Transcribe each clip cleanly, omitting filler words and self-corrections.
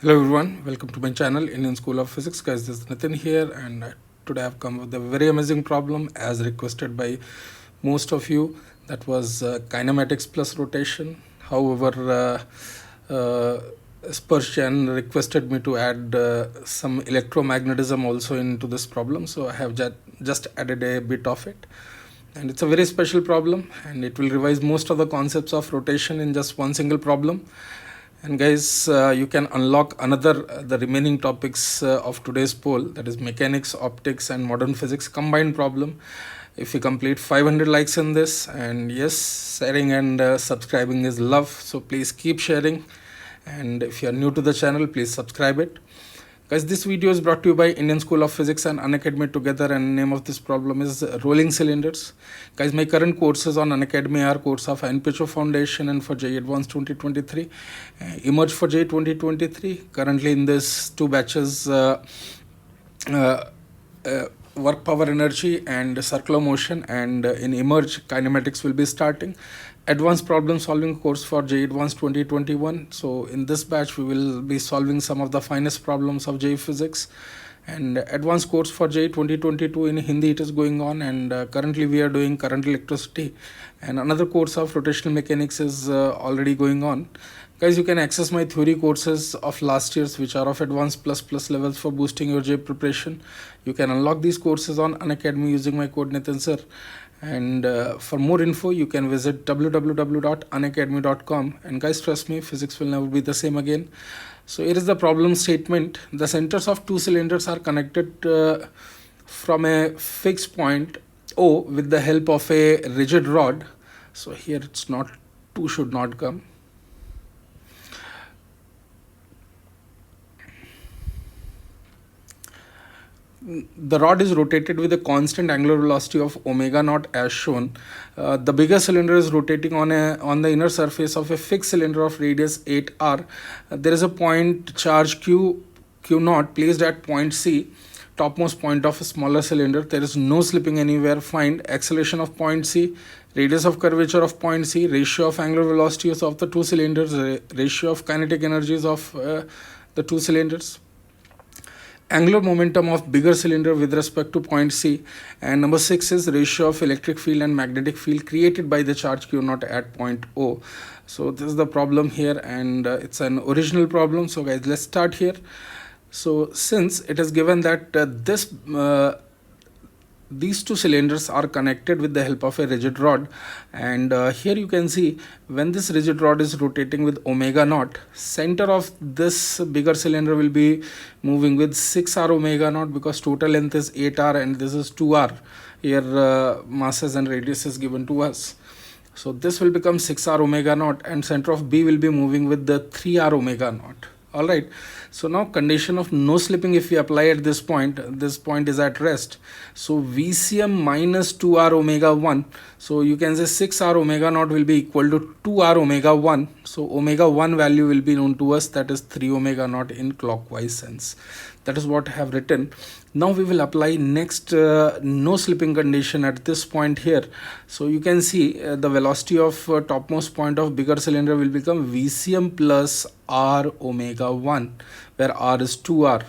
Hello everyone, welcome to my channel Indian School of Physics. Guys, this is Nitin here, and today I've come with a very amazing problem as requested by most of you. That was kinematics plus rotation. However, Spurgeon requested me to add some electromagnetism also into this problem, so I have just added a bit of it. And it's a very special problem, and it will revise most of the concepts of rotation in just one single problem. And guys, you can unlock another the remaining topics of today's poll, that is mechanics, optics, and modern physics combined problem, if you complete 500 likes in this. And yes, sharing and subscribing is love, so please keep sharing. And if you are new to the channel, please subscribe it. Guys, this video is brought to you by Indian School of Physics and Unacademy together, and name of this problem is rolling cylinders. Guys, my current courses on Unacademy are course of NPHO Foundation and for JEE Advanced 2023, Emerge for JEE 2023. Currently in this two batches, work power energy and circular motion, and in Emerge kinematics will be starting. Advanced problem solving course for JEE Advanced 2021. So in this batch we will be solving some of the finest problems of JEE Physics. And advanced course for JEE 2022 in Hindi it is going on, and currently we are doing current electricity, and another course of rotational mechanics is already going on. Guys, you can access my theory courses of last year's which are of advanced plus levels for boosting your JEE preparation. You can unlock these courses on Unacademy using my code Nitin sir. And for more info you can visit www.unacademy.com. and guys, trust me, physics will never be the same again. So here is the problem statement. The centers of two cylinders are connected from a fixed point O with the help of a rigid rod. So here it's not, 2 should not come. The rod is rotated with a constant angular velocity of omega naught as shown. The bigger cylinder is rotating on the inner surface of a fixed cylinder of radius 8r. There is a point charge q naught placed at point C, topmost point of a smaller cylinder. There is no slipping anywhere. Find acceleration of point C, radius of curvature of point C, ratio of angular velocities of the two cylinders, ratio of kinetic energies of the two cylinders, angular momentum of bigger cylinder with respect to point C, and number 6 is ratio of electric field and magnetic field created by the charge Q naught at point O. So this is the problem here, and it's an original problem. So guys, let's start here. So since it is given that these two cylinders are connected with the help of a rigid rod, and here you can see when this rigid rod is rotating with omega naught, center of this bigger cylinder will be moving with 6r omega naught, because total length is 8r and this is 2r. Here masses and radius is given to us. So this will become 6r omega naught, and center of B will be moving with the 3r omega naught. All right, so now condition of no slipping if we apply at this point is at rest. So VCM minus 2r omega 1, so you can say 6r omega naught will be equal to 2r omega 1. So omega 1 value will be known to us, that is 3 omega naught in clockwise sense. That is what I have written. Now we will apply next no slipping condition at this point here. So you can see the velocity of topmost point of bigger cylinder will become VCM plus r omega 1, where r is 2r.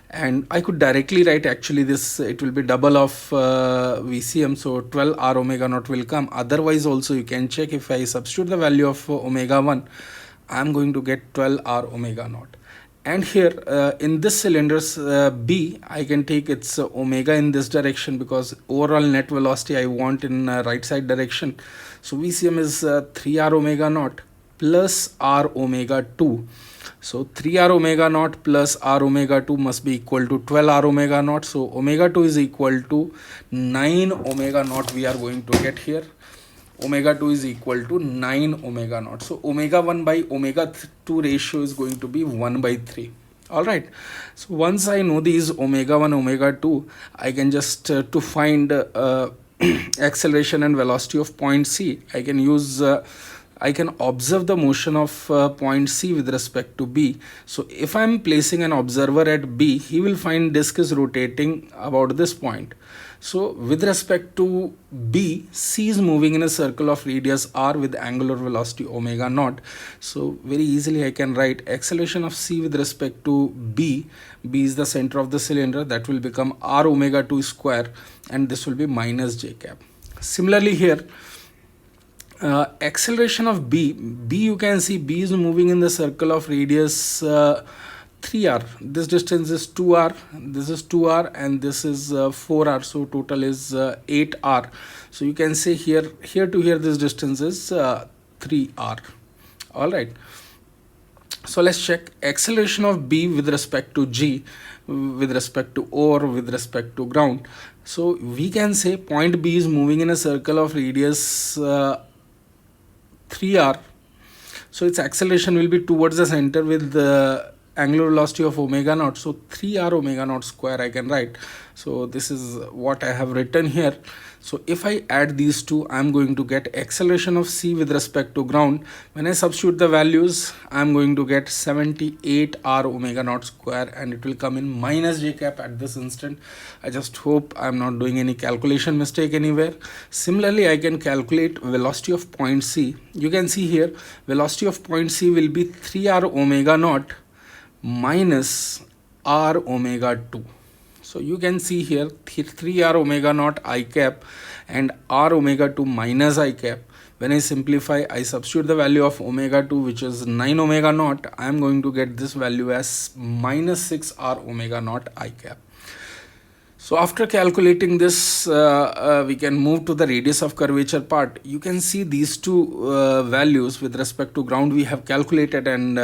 And I could directly write actually this, it will be double of VCM, so 12r omega naught will come. Otherwise also you can check, if I substitute the value of omega 1, I am going to get 12r omega naught. And here in this cylinder's B, I can take its omega in this direction, because overall net velocity I want in right side direction. So VCM is 3r omega naught plus r omega 2. So 3r omega naught plus r omega 2 must be equal to 12r omega naught. So omega 2 is equal to 9 omega naught we are going to get here. Omega 2 is equal to 9 omega naught. So omega 1 by omega 2 ratio is going to be 1 by 3. All right. So once I know these omega 1, omega 2, I can just to find acceleration and velocity of point C, I can use I can observe the motion of point C with respect to B. So if I'm placing an observer at B, he will find disk is rotating about this point. So with respect to B, C is moving in a circle of radius r with angular velocity omega naught. So very easily I can write acceleration of C with respect to B. B is the center of the cylinder, that will become r omega 2 square, and this will be minus j cap. Similarly here, acceleration of B you can see B is moving in the circle of radius 3r. This distance is 2r, this is 2r, and this is 4r, so total is 8r. So you can say here to here this distance is 3r. All right, so let's check acceleration of B with respect to G, with respect to O, or with respect to ground. So we can say point B is moving in a circle of radius 3r. So its acceleration will be towards the center with the angular velocity of omega naught. So 3r omega naught square I can write. So this is what I have written here. So if I add these two, I am going to get acceleration of C with respect to ground. When I substitute the values, I am going to get 78r omega naught square, and it will come in minus j cap at this instant. I just hope I am not doing any calculation mistake anywhere. Similarly, I can calculate velocity of point C. You can see here velocity of point C will be 3r omega naught minus r omega 2. So you can see here 3r omega naught I cap and r omega 2 minus I cap. When I simplify, I substitute the value of omega 2, which is 9 omega naught. I am going to get this value as minus 6r omega naught I cap. So after calculating this, we can move to the radius of curvature part. You can see these two values with respect to ground we have calculated, and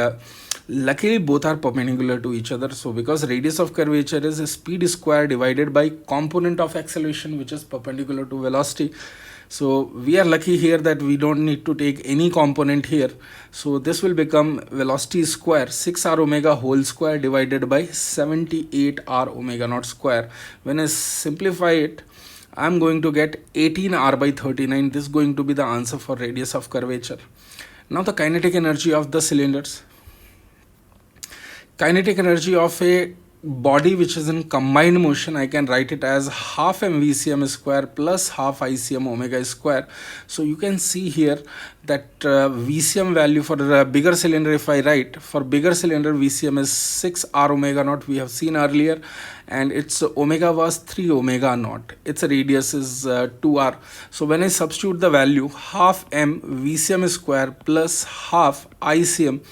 luckily both are perpendicular to each other. So because radius of curvature is a speed square divided by component of acceleration, which is perpendicular to velocity. So we are lucky here that we don't need to take any component here. So this will become velocity square 6r omega whole square divided by 78r omega naught square. When I simplify it, I'm going to get 18r by 39. This is going to be the answer for radius of curvature. Now the kinetic energy of the cylinders. Kinetic energy of a body which is in combined motion, I can write it as half mvcm square plus half icm omega square. So you can see here that vcm value for the bigger cylinder, if I write for bigger cylinder, vcm is 6r omega naught, we have seen earlier, and its omega was 3 omega naught. Its radius is 2r. So when I substitute the value half m vcm square plus half icm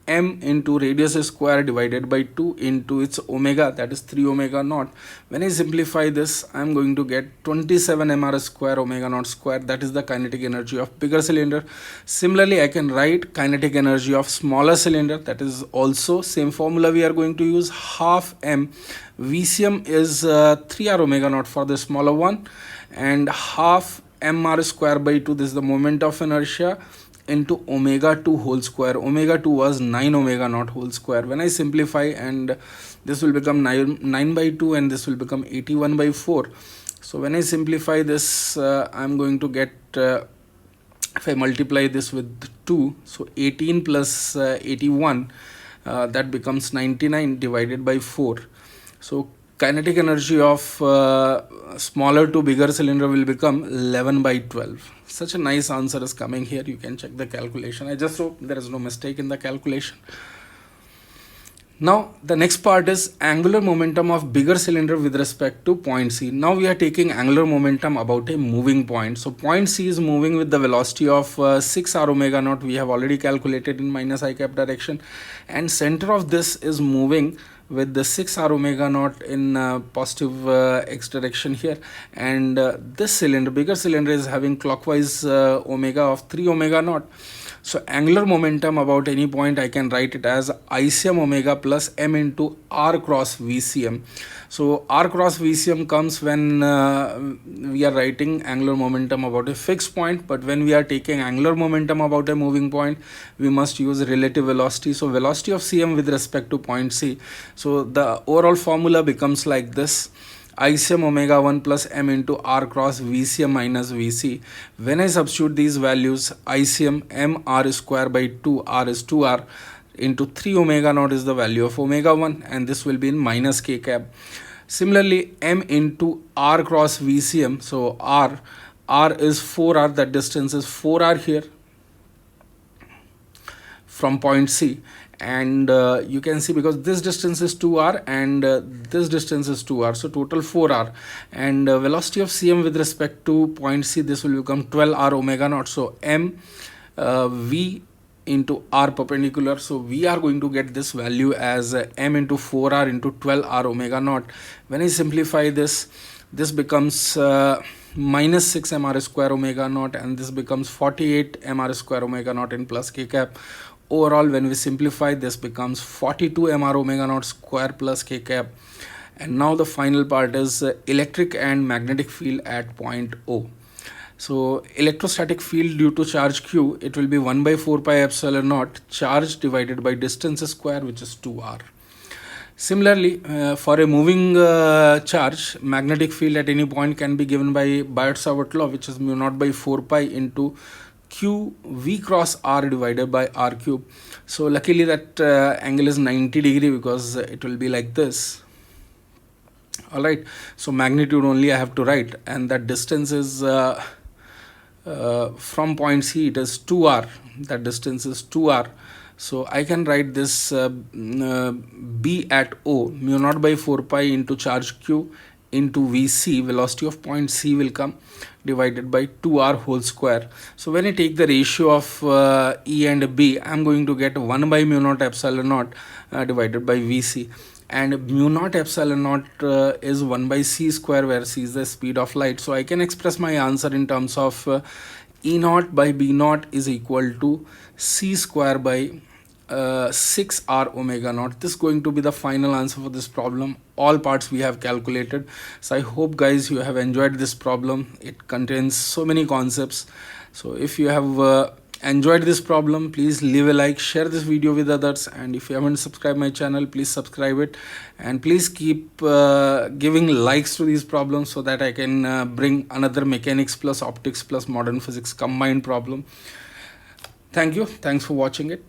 m into radius square divided by 2 into its omega, that is 3 omega naught. When I simplify this, I am going to get 27 mr square omega naught square. That is the kinetic energy of bigger cylinder. Similarly, I can write kinetic energy of smaller cylinder. That is also same formula we are going to use. Half m vcm is 3r omega naught for the smaller one, and half mr square by 2, this is the moment of inertia, into omega 2 whole square. Omega 2 was 9 omega naught whole square. When I simplify, and this will become 9 by 2, and this will become 81 by 4. So when I simplify this, I'm going to get, if I multiply this with 2, so 18 plus 81, that becomes 99 divided by 4. So kinetic energy of smaller to bigger cylinder will become 11 by 12. Such a nice answer is coming here. You can check the calculation. I just hope there is no mistake in the calculation. Now the next part is angular momentum of bigger cylinder with respect to point C. Now we are taking angular momentum about a moving point. So point C is moving with the velocity of 6r omega naught. We have already calculated in minus I cap direction, and center of this is moving with the 6r omega naught in positive x direction here, and this cylinder, bigger cylinder, is having clockwise omega of 3 omega naught. So angular momentum about any point, I can write it as ICM omega plus m into r cross VCM. So r cross VCM comes when we are writing angular momentum about a fixed point, but when we are taking angular momentum about a moving point, we must use relative velocity. So velocity of CM with respect to point C. So the overall formula becomes like this: ICM omega 1 plus m into r cross VCM minus VC. When I substitute these values, ICM m r square by 2, r is 2r, into 3 omega naught is the value of omega 1, and this will be in minus k cap. Similarly, m into r cross VCM, so r is 4r, that distance is 4r here from point C, and you can see because this distance is 2r and this distance is 2r, so total 4r, and velocity of CM with respect to point C, this will become 12r omega naught. So m v into r perpendicular, so we are going to get this value as m into 4r into 12r omega naught. When I simplify this, this becomes minus 6 mr square omega naught, and this becomes 48 mr square omega naught in plus k cap. Overall, when we simplify, this becomes 42 mr omega naught square plus k cap. And now the final part is electric and magnetic field at point O. So electrostatic field due to charge q, it will be 1 by 4 pi epsilon naught charge divided by distance square, which is 2r. Similarly, for a moving charge, magnetic field at any point can be given by Biot-Savart law, which is mu naught by 4 pi into q v cross r divided by r cube. So luckily that angle is 90 degree, because it will be like this. Alright, so magnitude only I have to write, and that distance is from point C, it is 2r, that distance is 2r. So I can write this B at O, mu naught by 4 pi into charge q into VC, velocity of point C will come, divided by 2r whole square. So when I take the ratio of E and B, I am going to get 1 by mu naught epsilon naught divided by VC. And mu naught epsilon naught is 1 by c square, where c is the speed of light. So I can express my answer in terms of E naught by B naught is equal to c square by 6r omega naught. This is going to be the final answer for this problem. All parts we have calculated. So I hope guys you have enjoyed this problem. It contains so many concepts. So if you have enjoyed this problem, please leave a like, share this video with others, and if you haven't subscribed my channel, please subscribe it, and please keep giving likes to these problems, so that I can bring another mechanics plus optics plus modern physics combined problem. Thank you. Thanks for watching it.